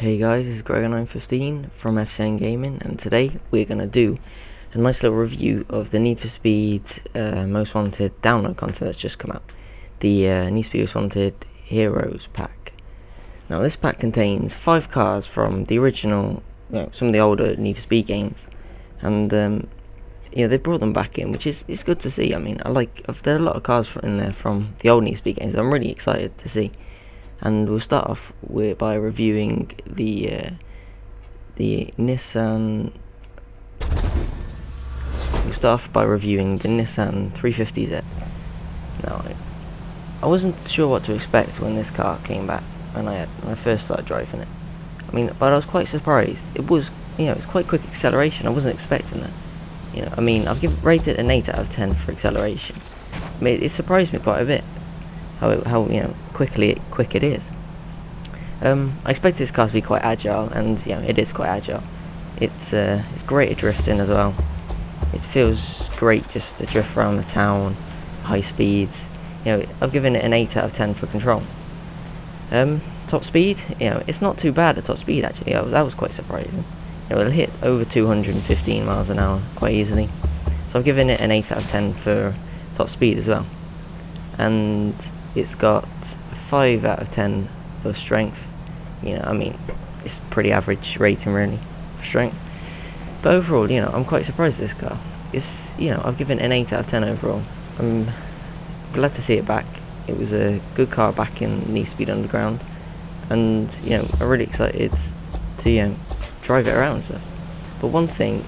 Hey guys, it's Gregor915 from FCN Gaming, and today we're going to do a nice little review of the Need for Speed Most Wanted download content that's just come out. The Need for Speed Most Wanted Heroes pack. Now this pack contains 5 cars from the original, some of the older Need for Speed games, and they brought them back in, which is good to see. I mean, there are a lot of cars in there from the old Need for Speed games I'm really excited to see. And we'll start off by reviewing the Nissan. We'll start off by reviewing the Nissan 350Z. Now, I wasn't sure what to expect when this car came back when I first started driving it. I mean, but I was quite surprised. It was, it's quite quick acceleration. I wasn't expecting that. I mean, I've rated an 8 out of 10 for acceleration. I mean, it surprised me quite a bit. How quick it is. I expected this car to be quite agile, and it is quite agile. It's great at drifting as well. It feels great just to drift around the town, high speeds. I've given it an 8 out of 10 for control. Top speed, it's not too bad at top speed actually. That was quite surprising. It'll hit over 215 miles an hour quite easily. So I've given it an 8 out of 10 for top speed as well. And it's got a 5 out of 10 for strength. It's pretty average rating really for strength. But overall, I'm quite surprised at this car. I've given it an 8 out of 10 overall. I'm glad to see it back. It was a good car back in Need for Speed Underground, and I'm really excited to drive it around and stuff. But one thing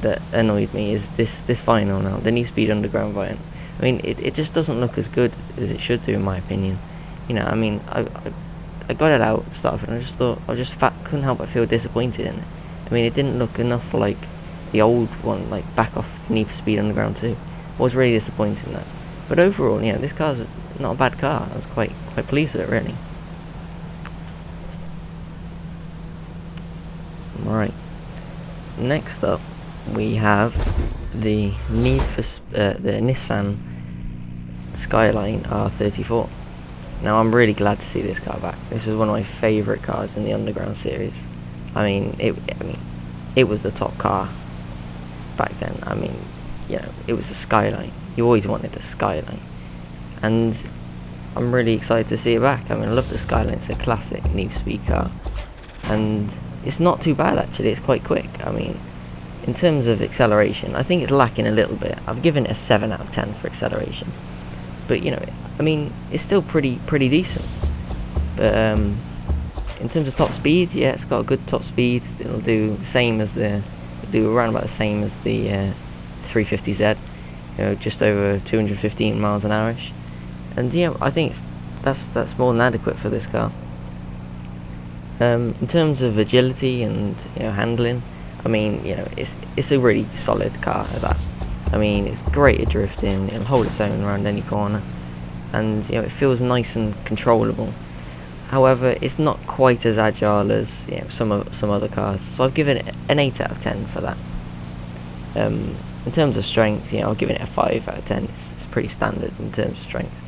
that annoyed me is this vinyl now, the Need for Speed Underground vinyl. I mean, it just doesn't look as good as it should do, in my opinion. I got it out, stuff, and I just thought, couldn't help but feel disappointed in it. I mean, it didn't look enough like the old one, like back off Need for Speed Underground 2. I was really disappointed in that. But overall, this car's not a bad car. I was quite pleased with it, really. Right. Next up, we have the the Nissan Skyline R34. Now I'm really glad to see this car back. This is one of my favourite cars in the Underground series. It was the top car back then. It was the Skyline. You always wanted the Skyline, and I'm really excited to see it back. I love the Skyline. It's a classic Need for Speed car, and it's not too bad actually. It's quite quick. In terms of acceleration, I think it's lacking a little bit. I've given it a 7 out of 10 for acceleration. But, it's still pretty decent. But in terms of top speed, it's got a good top speed. It'll do around about the same as the 350Z. Just over 215 miles an hour-ish. And, I think that's more than adequate for this car. In terms of agility and, handling, it's a really solid car at that. It's great at drifting. It'll hold its own around any corner, and it feels nice and controllable. However, it's not quite as agile as some other cars. So I've given it an 8 out of 10 for that. In terms of strength, I've given it a 5 out of 10. It's pretty standard in terms of strength.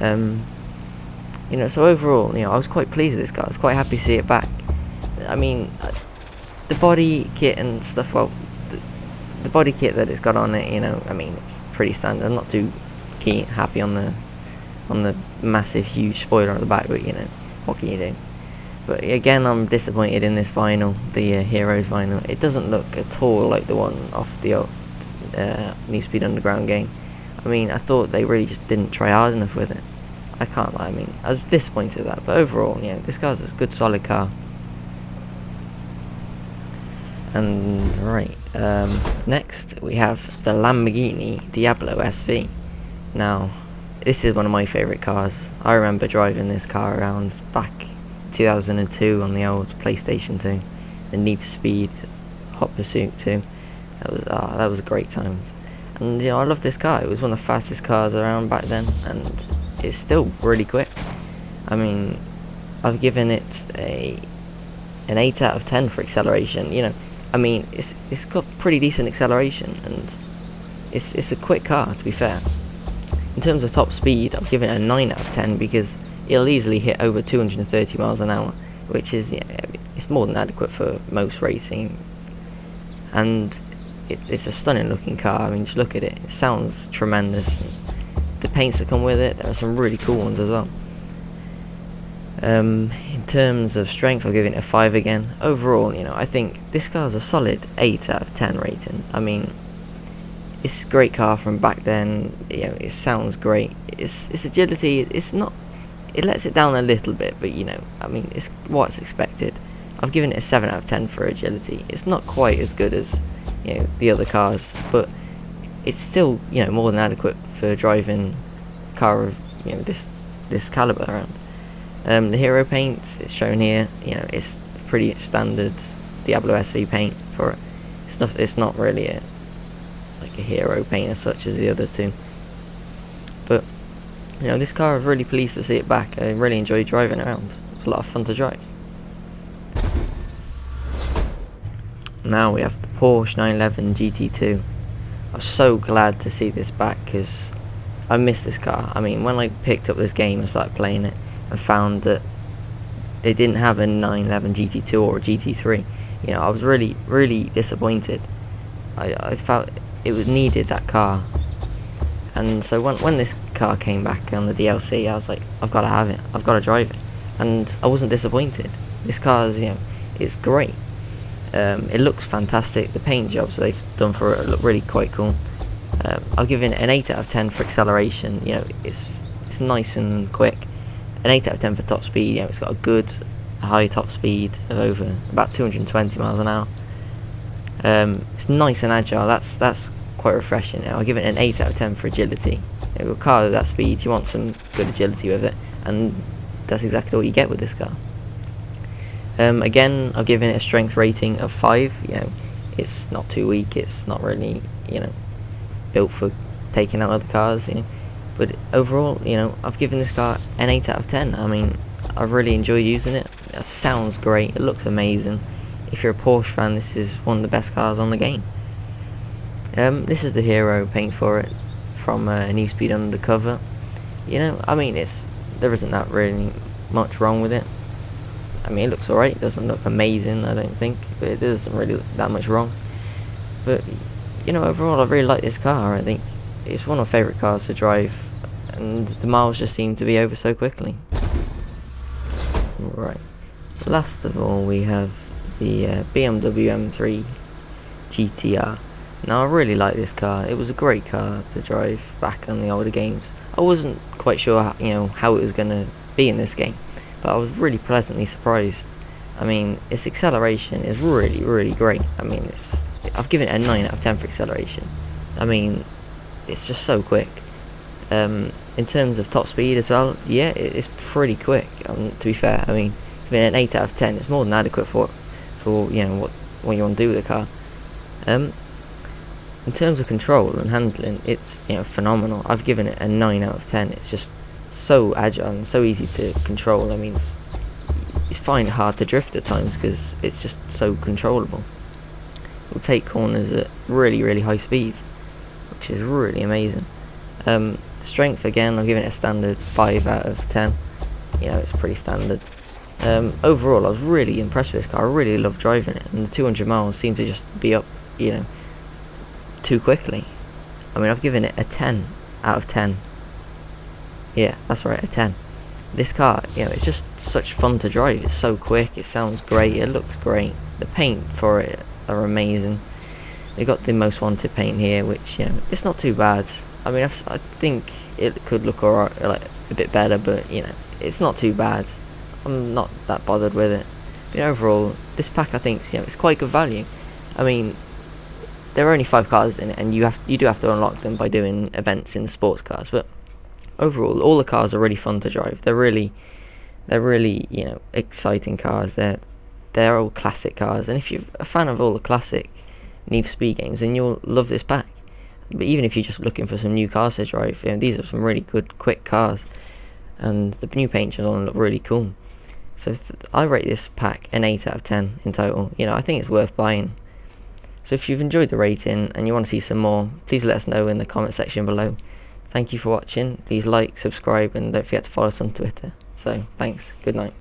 So overall, I was quite pleased with this car. I was quite happy to see it back. The body kit and stuff, the body kit that it's got on it, it's pretty standard. I'm not too happy on the massive, huge spoiler at the back, but what can you do? But again, I'm disappointed in this vinyl, the Heroes vinyl. It doesn't look at all like the one off the old Need for Speed Underground game. I thought they really just didn't try hard enough with it. I can't lie. I was disappointed with that. But overall, this car's a good, solid car. And right, next we have the Lamborghini Diablo Sv. Now, this is one of my favourite cars. I remember driving this car around back 2002 on the old PlayStation 2, the Need for Speed Hot Pursuit 2. That was great times. And I love this car. It was one of the fastest cars around back then, and it's still really quick. I've given it an 8 out of 10 for acceleration. It's got pretty decent acceleration, and it's a quick car, to be fair. In terms of top speed, I've given it a 9 out of 10 because it'll easily hit over 230 miles an hour. which is, it's more than adequate for most racing, and it's a stunning looking car. I mean, just look at it. It sounds tremendous. The paints that come with it, there are some really cool ones as well. In terms of strength, I'll give it a 5 again. Overall, I think this car's a solid 8 out of 10 rating. I mean, it's a great car from back then. It sounds great. Its agility, it lets it down a little bit, but I mean, it's what's expected. I've given it a 7 out of 10 for agility. It's not quite as good as the other cars, but it's still more than adequate for driving a car of this caliber around. The hero paint is shown here. It's pretty standard Diablo Sv paint for it. It's not really a hero paint as such as the other two. But this car, I was really pleased to see it back. I really enjoyed driving around. It was a lot of fun to drive. Now we have the Porsche 911 GT2. I was so glad to see this back because I missed this car. I mean, when I picked up this game and started playing it, and found that they didn't have a 911 GT2 or a GT3, I was really, really disappointed. I felt it was needed, that car. And so when this car came back on the DLC, I was like, I've got to have it. I've got to drive it. And I wasn't disappointed. This car is, it's great. It looks fantastic. The paint jobs they've done for it look really quite cool. I'll give it an 8 out of 10 for acceleration. It's nice and quick. An 8 out of 10 for top speed. It's got a good high top speed of over about 220 miles an hour. It's nice and agile. That's quite refreshing. I'll give it an 8 out of 10 for agility. A car with that speed, you want some good agility with it, and that's exactly what you get with this car. Again, I've given it a strength rating of 5. It's not too weak. It's not really built for taking out other cars. But overall, I've given this car an 8 out of 10. I mean, I really enjoy using it. It sounds great. It looks amazing. If you're a Porsche fan, this is one of the best cars on the game. This is the hero paint for it from Need for Speed Undercover. I mean, there isn't that really much wrong with it. I mean, it looks alright. It doesn't look amazing, I don't think, but it doesn't really look that much wrong. But overall, I really like this car. I think it's one of my favourite cars to drive, and the miles just seem to be over so quickly. Right. Last of all, we have the Bmw M3 Gtr. Now, I really like this car. It was a great car to drive back on the older games. I wasn't quite sure how it was going to be in this game, but I was really pleasantly surprised. I mean, its acceleration is really, really great. I mean, I've given it a 9 out of 10 for acceleration. I mean, it's just so quick. In terms of top speed as well, it's pretty quick. To be fair, I mean, giving it an 8 out of 10, it's more than adequate for what you want to do with the car. In terms of control and handling, it's phenomenal. I've given it a 9 out of 10. It's just so agile and so easy to control. I mean, it's find it hard to drift at times because it's just so controllable. It'll take corners at really, really high speeds, which is really amazing. Strength, again, I'm giving it a standard 5 out of 10. It's pretty standard. Overall, I was really impressed with this car. I really love driving it, and the 200 miles seemed to just be up, too quickly. I mean, I've given it a 10 out of 10. Yeah, that's right, a 10. This car, it's just such fun to drive. It's so quick, it sounds great, it looks great. The paint for it are amazing. They got the most wanted paint here, which it's not too bad. I mean, I think it could look alright, like a bit better, but it's not too bad. I'm not that bothered with it. But overall, this pack, I think, it's quite good value. I mean, there are only 5 cars in it, and you do have to unlock them by doing events in the sports cars. But overall, all the cars are really fun to drive. They're really exciting cars. They're all classic cars, and if you're a fan of all the classic Need for Speed games, then you'll love this pack. But even if you're just looking for some new cars to drive, these are some really good, quick cars, and the new paint jobs on look really cool. So I rate this pack an 8 out of 10 in total. I think it's worth buying. So if you've enjoyed the rating and you want to see some more, please let us know in the comment section below. Thank you for watching. Please like, subscribe, and don't forget to follow us on Twitter. So thanks. Good night.